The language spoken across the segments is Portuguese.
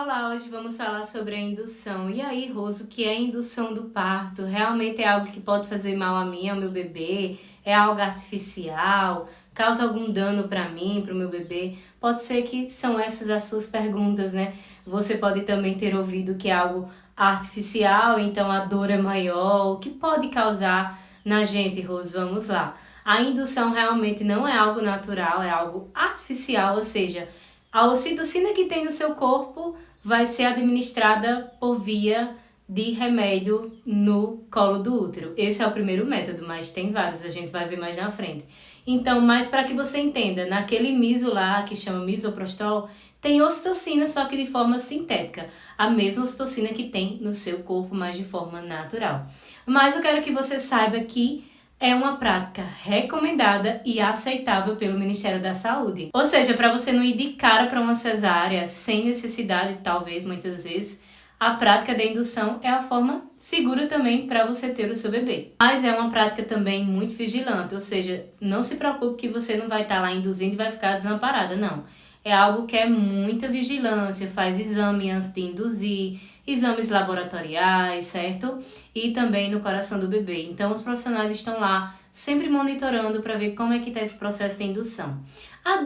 Olá, hoje vamos falar sobre a indução. E aí, Rose, o que é a indução do parto? Realmente é algo que pode fazer mal a mim, ao meu bebê? É algo artificial? Causa algum dano para mim, para o meu bebê? Pode ser que são essas as suas perguntas, né? Você pode também ter ouvido que é algo artificial, então a dor é maior. O que pode causar na gente, Rose? Vamos lá. A indução realmente não é algo natural, é algo artificial, ou seja, a ocitocina que tem no seu corpo vai ser administrada por via de remédio no colo do útero. Esse é o primeiro método, mas tem vários, a gente vai ver mais na frente. Então, mas para que você entenda, naquele miso lá, que chama misoprostol, tem ocitocina, só que de forma sintética. A mesma ocitocina que tem no seu corpo, mas de forma natural. Mas eu quero que você saiba que é uma prática recomendada e aceitável pelo Ministério da Saúde. Ou seja, para você não ir de cara para uma cesárea sem necessidade, talvez, muitas vezes, a prática da indução é a forma segura também para você ter o seu bebê. Mas é uma prática também muito vigilante, ou seja, não se preocupe que você não vai estar lá induzindo e vai ficar desamparada, não. É algo que é muita vigilância, faz exame antes de induzir, exames laboratoriais, certo? E também no coração do bebê. Então, os profissionais estão lá sempre monitorando para ver como é que está esse processo de indução. A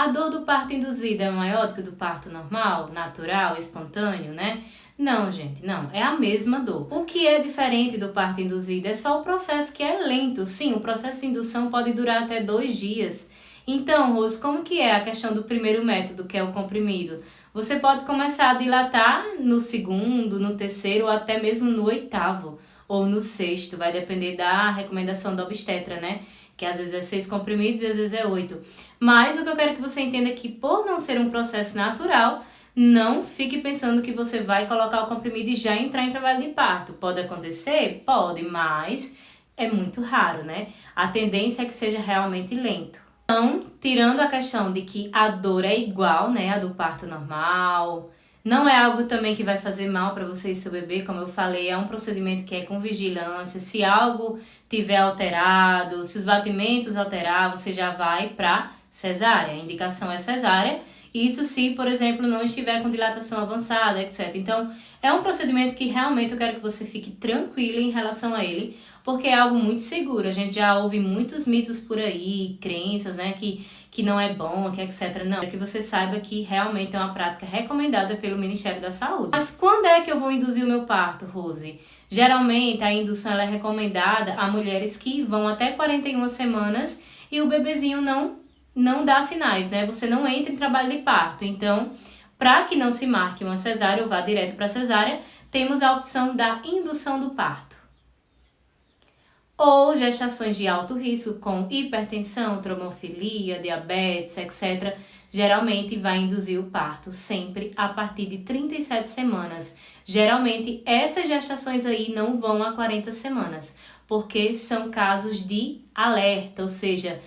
dor do parto induzido é maior do que do parto normal, natural, espontâneo, né? Não, gente, não. É a mesma dor. O que é diferente do parto induzido é só o processo que é lento. Sim, o processo de indução pode durar até 2 dias. Então, Rose, como que é a questão do primeiro método, que é o comprimido? Você pode começar a dilatar no segundo, no terceiro ou até mesmo no 8º ou no 6º. Vai depender da recomendação da obstetra, né? Que às vezes é 6 comprimidos e às vezes é 8. Mas o que eu quero que você entenda é que por não ser um processo natural, não fique pensando que você vai colocar o comprimido e já entrar em trabalho de parto. Pode acontecer? Pode, mas é muito raro, né? A tendência é que seja realmente lento. Então, tirando a questão de que a dor é igual, né, a do parto normal, não é algo também que vai fazer mal para você e seu bebê, como eu falei, é um procedimento que é com vigilância. Se algo tiver alterado, se os batimentos alterar, você já vai para cesárea. A indicação é cesárea. Isso se, por exemplo, não estiver com dilatação avançada, etc. Então, é um procedimento que realmente eu quero que você fique tranquila em relação a ele, porque é algo muito seguro. A gente já ouve muitos mitos por aí, crenças, né, que não é bom, que etc. Não, é que você saiba que realmente é uma prática recomendada pelo Ministério da Saúde. Mas quando é que eu vou induzir o meu parto, Rose? Geralmente, a indução ela é recomendada a mulheres que vão até 41 semanas e o bebezinho não dá sinais, né? Você não entra em trabalho de parto. Então, para que não se marque uma cesárea ou vá direto para a cesárea, temos a opção da indução do parto. Ou gestações de alto risco com hipertensão, trombofilia, diabetes, etc. Geralmente vai induzir o parto sempre a partir de 37 semanas. Geralmente essas gestações aí não vão a 40 semanas, porque são casos de alerta, ou seja,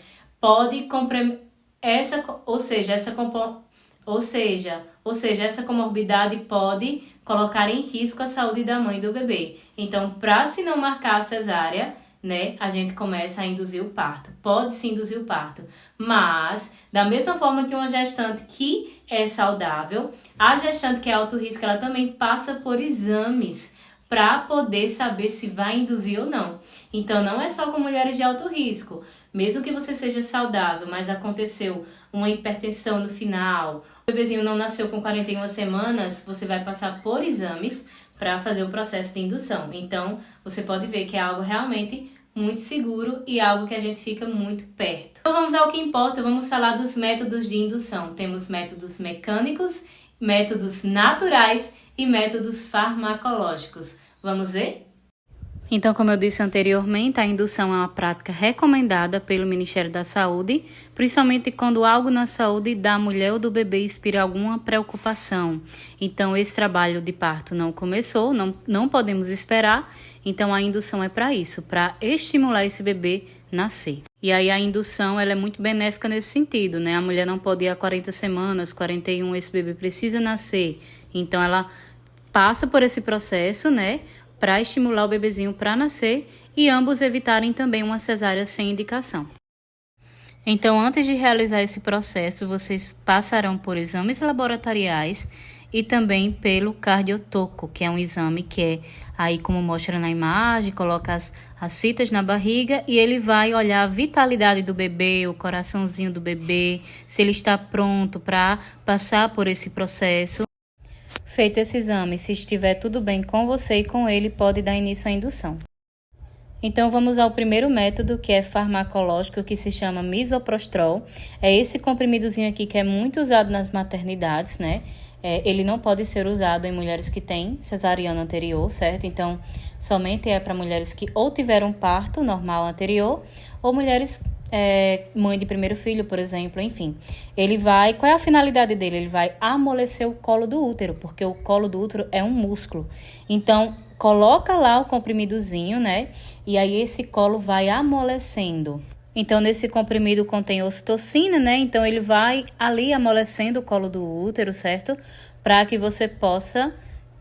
essa comorbidade pode colocar em risco a saúde da mãe e do bebê. Então, para se não marcar a cesárea, né, a gente começa a induzir o parto. Pode se induzir o parto, mas da mesma forma que uma gestante que é saudável, a gestante que é alto risco, ela também passa por exames para poder saber se vai induzir ou não. Então, não é só com mulheres de alto risco. Mesmo que você seja saudável, mas aconteceu uma hipertensão no final, o bebezinho não nasceu com 41 semanas, você vai passar por exames para fazer o processo de indução. Então, você pode ver que é algo realmente muito seguro e algo que a gente fica muito perto. Então, vamos ao que importa, vamos falar dos métodos de indução. Temos métodos mecânicos, métodos naturais e métodos farmacológicos. Vamos ver? Então, como eu disse anteriormente, a indução é uma prática recomendada pelo Ministério da Saúde, principalmente quando algo na saúde da mulher ou do bebê inspira alguma preocupação. Então, esse trabalho de parto não começou, não podemos esperar, então a indução é para isso, para estimular esse bebê nascer. E aí a indução ela é muito benéfica nesse sentido, né? A mulher não pode ir a 40 semanas, 41, esse bebê precisa nascer. Então, ela passa por esse processo, né, para estimular o bebezinho para nascer e ambos evitarem também uma cesárea sem indicação. Então, antes de realizar esse processo, vocês passarão por exames laboratoriais e também pelo cardiotoco, que é um exame que é aí como mostra na imagem, coloca as fitas na barriga e ele vai olhar a vitalidade do bebê, o coraçãozinho do bebê, se ele está pronto para passar por esse processo. Feito esse exame, se estiver tudo bem com você e com ele, pode dar início à indução. Então, vamos ao primeiro método, que é farmacológico, que se chama misoprostol. É esse comprimidozinho aqui que é muito usado nas maternidades, né? Ele não pode ser usado em mulheres que têm cesariana anterior, certo? Então, somente é para mulheres que ou tiveram parto normal anterior, ou mulheres mãe de primeiro filho, por exemplo, enfim. Qual é a finalidade dele? Ele vai amolecer o colo do útero, porque o colo do útero é um músculo. Então, coloca lá o comprimidozinho, né? E aí esse colo vai amolecendo. Então, nesse comprimido contém ocitocina, né? Então, ele vai ali amolecendo o colo do útero, certo? Para que você possa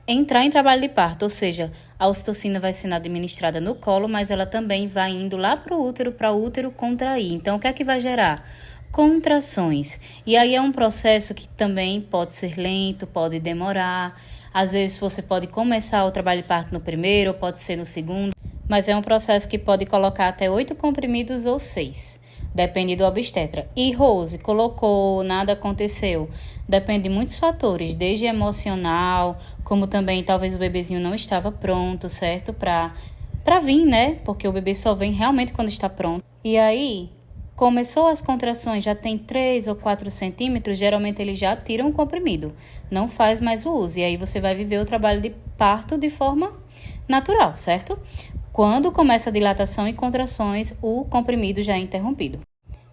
entrar em trabalho de parto, ou seja, a ocitocina vai sendo administrada no colo, mas ela também vai indo lá para o útero contrair. Então, o que é que vai gerar? Contrações. E aí é um processo que também pode ser lento, pode demorar. Às vezes você pode começar o trabalho de parto no primeiro, ou pode ser no segundo, mas é um processo que pode colocar até 8 comprimidos ou 6. Depende do obstetra. E Rose, colocou, nada aconteceu. Depende de muitos fatores, desde emocional, como também talvez o bebezinho não estava pronto, certo? Para vir, né? Porque o bebê só vem realmente quando está pronto. E aí, começou as contrações, já tem 3 ou 4 centímetros, geralmente ele já tira um comprimido. Não faz mais o uso. E aí você vai viver o trabalho de parto de forma natural, certo? Quando começa a dilatação e contrações, o comprimido já é interrompido.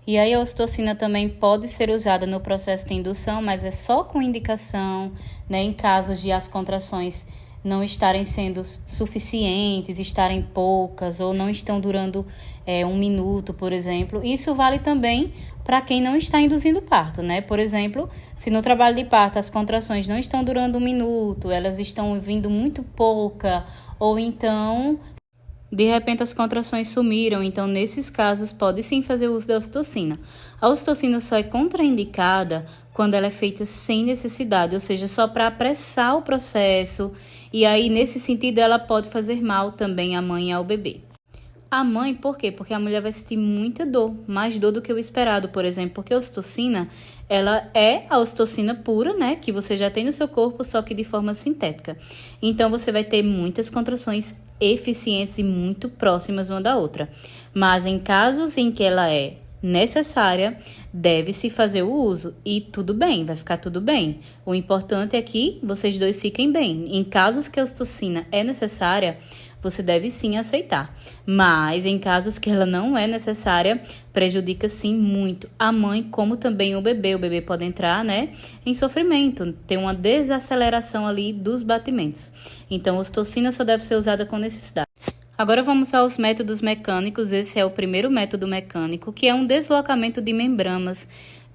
E aí a ocitocina também pode ser usada no processo de indução, mas é só com indicação, né, em casos de as contrações não estarem sendo suficientes, estarem poucas ou não estão durando 1 minuto, por exemplo. Isso vale também para quem não está induzindo parto, né? Por exemplo, se no trabalho de parto as contrações não estão durando 1 minuto, elas estão vindo muito pouca, ou então de repente as contrações sumiram, então nesses casos pode sim fazer uso da ocitocina. A ocitocina só é contraindicada quando ela é feita sem necessidade, ou seja, só para apressar o processo, e aí nesse sentido ela pode fazer mal também à mãe e ao bebê. A mãe, por quê? Porque a mulher vai sentir muita dor, mais dor do que o esperado, por exemplo, porque a ocitocina, ela é a ocitocina pura, né, que você já tem no seu corpo, só que de forma sintética. Então, você vai ter muitas contrações eficientes e muito próximas uma da outra. Mas em casos em que ela é necessária, deve-se fazer o uso e tudo bem, vai ficar tudo bem. O importante é que vocês dois fiquem bem. Em casos que a ocitocina é necessária, você deve sim aceitar. Mas em casos que ela não é necessária, prejudica sim muito a mãe, como também o bebê. O bebê pode entrar, né, em sofrimento, ter uma desaceleração ali dos batimentos. Então, a ocitocina só deve ser usada com necessidade. Agora vamos aos métodos mecânicos. Esse é o primeiro método mecânico, que é um deslocamento de membranas,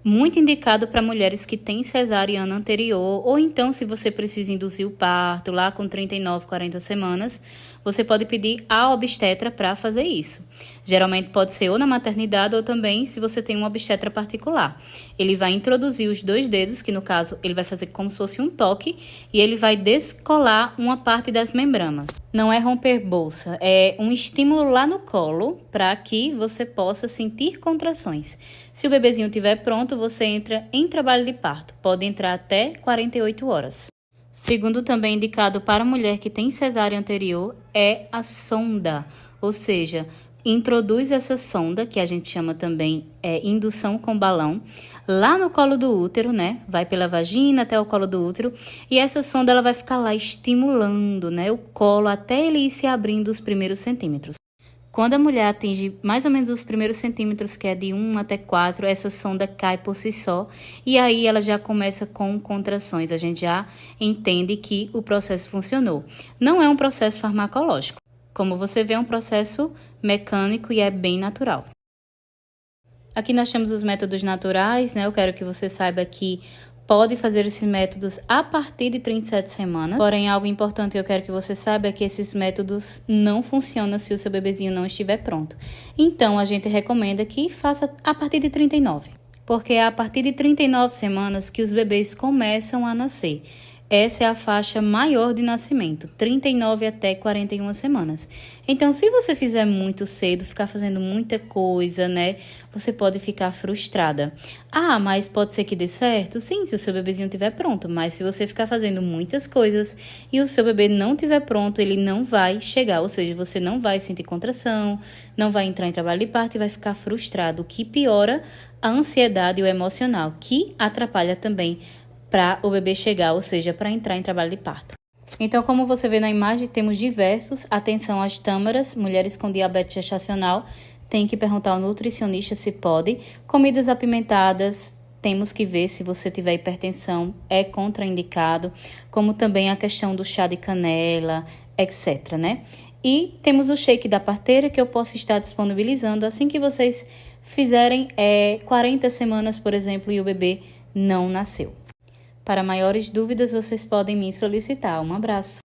muito indicado para mulheres que têm cesariana anterior, ou então se você precisa induzir o parto lá com 39, 40 semanas, você pode pedir à obstetra para fazer isso. Geralmente pode ser ou na maternidade ou também se você tem um obstetra particular. Ele vai introduzir os 2 dedos, que no caso ele vai fazer como se fosse um toque, e ele vai descolar uma parte das membranas. Não é romper bolsa, é um estímulo lá no colo para que você possa sentir contrações. Se o bebezinho estiver pronto, você entra em trabalho de parto. Pode entrar até 48 horas. Segundo também indicado para mulher que tem cesárea anterior é a sonda, ou seja, introduz essa sonda, que a gente chama também indução com balão, lá no colo do útero, né? Vai pela vagina até o colo do útero, e essa sonda ela vai ficar lá estimulando, né, o colo até ele ir se abrindo os primeiros centímetros. Quando a mulher atinge mais ou menos os primeiros centímetros, que é de 1 até 4, essa sonda cai por si só e aí ela já começa com contrações. A gente já entende que o processo funcionou. Não é um processo farmacológico. Como você vê, é um processo mecânico e é bem natural. Aqui nós temos os métodos naturais, né? Eu quero que você saiba que pode fazer esses métodos a partir de 37 semanas. Porém, algo importante que eu quero que você saiba é que esses métodos não funcionam se o seu bebezinho não estiver pronto. Então, a gente recomenda que faça a partir de 39. Porque é a partir de 39 semanas que os bebês começam a nascer. essa é a faixa maior de nascimento, 39 até 41 semanas. Então, se você fizer muito cedo, ficar fazendo muita coisa, né? Você pode ficar frustrada. Ah, mas pode ser que dê certo? Sim, se o seu bebezinho estiver pronto. Mas se você ficar fazendo muitas coisas e o seu bebê não estiver pronto, ele não vai chegar. Ou seja, você não vai sentir contração, não vai entrar em trabalho de parto e vai ficar frustrado, o que piora a ansiedade e o emocional, que atrapalha também para o bebê chegar, ou seja, para entrar em trabalho de parto. Então, como você vê na imagem, temos diversos. Atenção às tâmaras, mulheres com diabetes gestacional, tem que perguntar ao nutricionista se pode. Comidas apimentadas, temos que ver se você tiver hipertensão, é contraindicado, como também a questão do chá de canela, etc, né? E temos o shake da parteira que eu posso estar disponibilizando assim que vocês fizerem 40 semanas, por exemplo, e o bebê não nasceu. Para maiores dúvidas, vocês podem me solicitar. Um abraço!